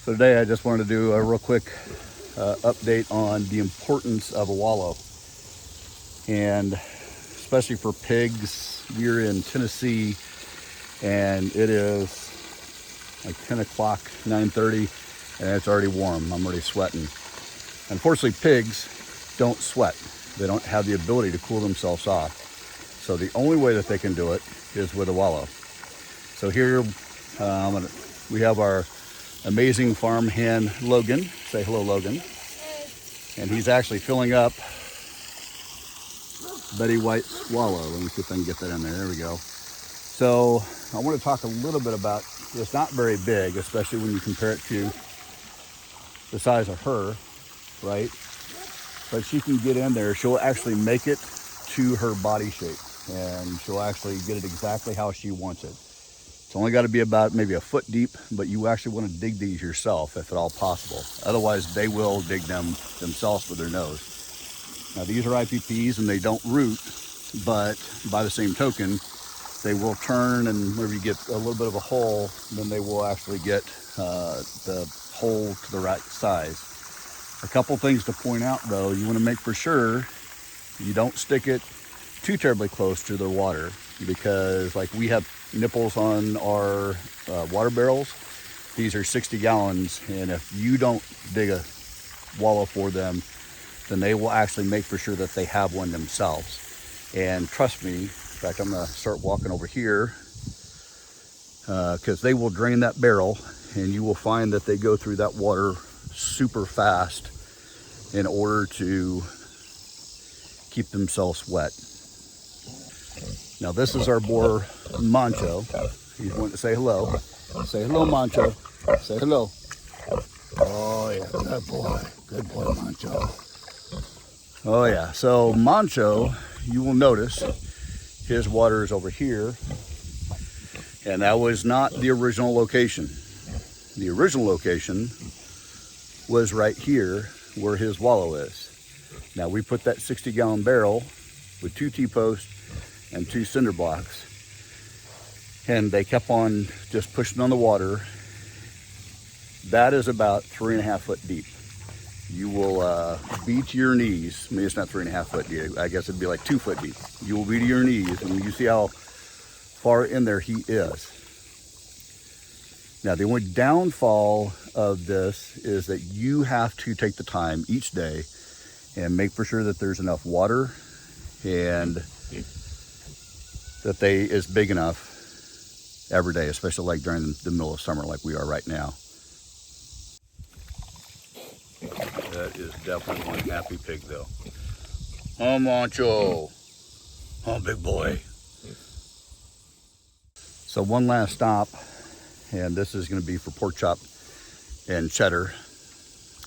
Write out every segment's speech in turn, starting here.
So today I just wanted to do a real quick update on the importance of a wallow. And especially for pigs, we're in Tennessee and it is like 10 o'clock, 9:30, and it's already warm. I'm already sweating. Unfortunately, pigs don't sweat. They don't have the ability to cool themselves off. So the only way that they can do it is with a wallow. So here we have our amazing farm hand, Logan. Say hello, Logan. And he's actually filling up Betty White's wallow. Let me see if I can get that in there. There we go. So I want to talk a little bit about, it's not very big, especially when you compare it to the size of her, right? But she can get in there. She'll actually make it to her body shape, and she'll actually get it exactly how she wants it. It's only got to be about maybe a foot deep, but you actually want to dig these yourself if at all possible. Otherwise, they will dig them themselves with their nose. Now, these are IPPs and they don't root, but by the same token, they will turn, and whenever you get a little bit of a hole, then they will actually get the hole to the right size. A couple things to point out though, you want to make for sure you don't stick it too terribly close to the water, because like we have nipples on our water barrels. These are 60 gallons, and if you don't dig a wallow for them, then they will actually make for sure that they have one themselves. And trust me, in fact, I'm gonna start walking over here because they will drain that barrel, and you will find that they go through that water super fast in order to keep themselves wet. Now this is our boar, Mancho. He's wanting to say hello. Say hello, Mancho. Say hello. Oh yeah, good boy, Mancho. Oh yeah, so Mancho, you will notice his water is over here, and that was not the original location. The original location was right here where his wallow is. Now we put that 60-gallon barrel with 2 T-posts and 2 cinder blocks, and they kept on just pushing on the water. That is about 3.5 foot deep. You will be to your knees. Maybe it's not 3.5 foot deep. I guess it'd be like 2 foot deep. You will be to your knees, and you see how far in there he is. Now, the only downfall of this is that you have to take the time each day and make for sure that there's enough water and that they is big enough every day, especially like during the middle of summer like we are right now. That is definitely one happy pig though. Oh, Mancho. Oh, big boy. So one last stop, and this is going to be for pork chop and cheddar.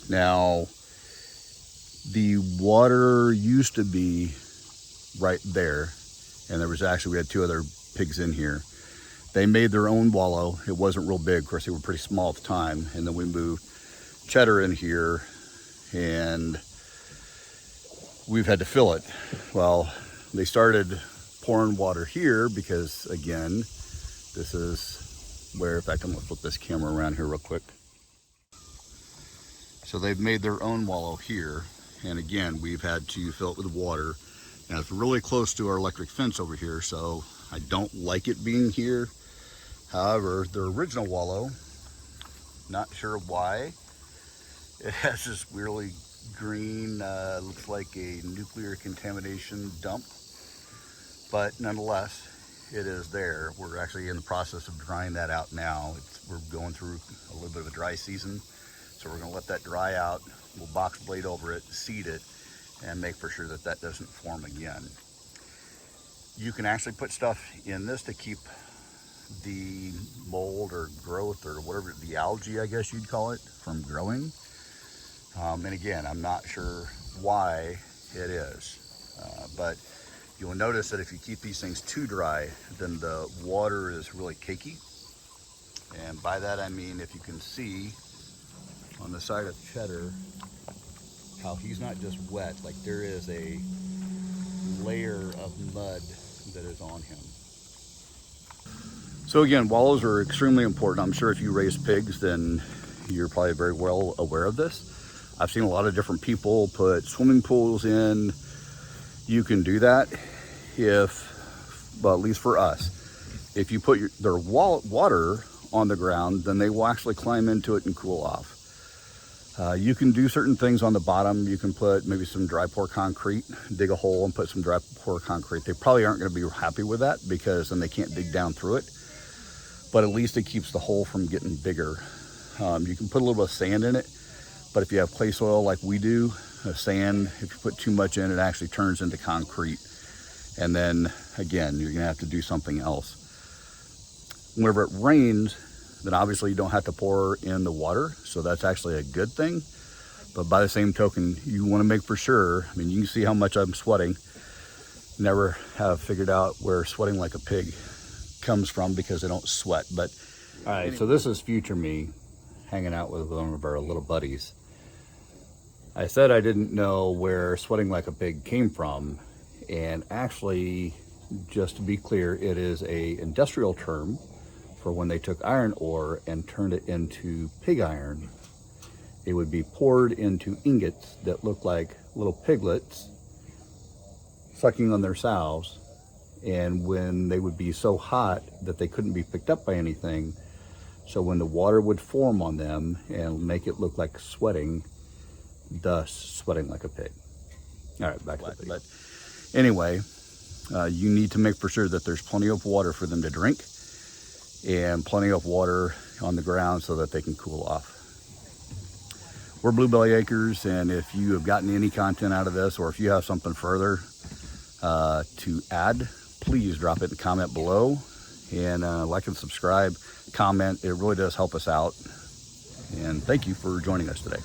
Now, the water used to be right there, and there was actually, we had 2 other pigs in here. They made their own wallow. It wasn't real big. Of course, they were pretty small at the time. And then we moved cheddar in here, and we've had to fill it. Well, they started pouring water here because, again, this is where, in fact, I'm gonna flip this camera around here real quick. So they've made their own wallow here, and again, we've had to fill it with water. And it's really close to our electric fence over here, so I don't like it being here. However, the original wallow, not sure why, it has this really green, looks like a nuclear contamination dump, but nonetheless, it is there. We're actually in the process of drying that out now. We're going through a little bit of a dry season, so we're gonna let that dry out. We'll box blade over it, seed it, and make for sure that that doesn't form again. You can actually put stuff in this to keep the mold or growth or whatever, the algae, I guess you'd call it, from growing. And again, I'm not sure why it is, but you'll notice that if you keep these things too dry, then the water is really cakey. And by that I mean, if you can see on the side of cheddar, how he's not just wet, like there is a layer of mud that is on him. So again, wallows are extremely important. I'm sure if you raise pigs, then you're probably very well aware of this. I've seen a lot of different people put swimming pools in. You can do that well, at least for us, if you put their water on the ground, then they will actually climb into it and cool off. You can do certain things on the bottom. You can put maybe some dry pour concrete, dig a hole and put some dry pour concrete. They probably aren't going to be happy with that because then they can't dig down through it, but at least it keeps the hole from getting bigger. You can put a little bit of sand in it, but if you have clay soil like we do, sand, if you put too much in, it actually turns into concrete. And then again, you're gonna have to do something else. Whenever it rains, then obviously you don't have to pour in the water. So that's actually a good thing. But by the same token, you wanna make for sure, I mean, you can see how much I'm sweating. Never have figured out where sweating like a pig comes from because I don't sweat. But all right, so this is future me hanging out with one of our little buddies. I said I didn't know where sweating like a pig came from. And actually, just to be clear, it is an industrial term for when they took iron ore and turned it into pig iron. It would be poured into ingots that looked like little piglets sucking on their sows. And when they would be so hot that they couldn't be picked up by anything, so when the water would form on them and make it look like sweating, thus sweating like a pig. All right, back to the video. Anyway, you need to make for sure that there's plenty of water for them to drink and plenty of water on the ground so that they can cool off. We're Bluebelly Acres, and if you have gotten any content out of this, or if you have something further to add, please drop it in the comment below, and like and subscribe, comment. It really does help us out. And thank you for joining us today.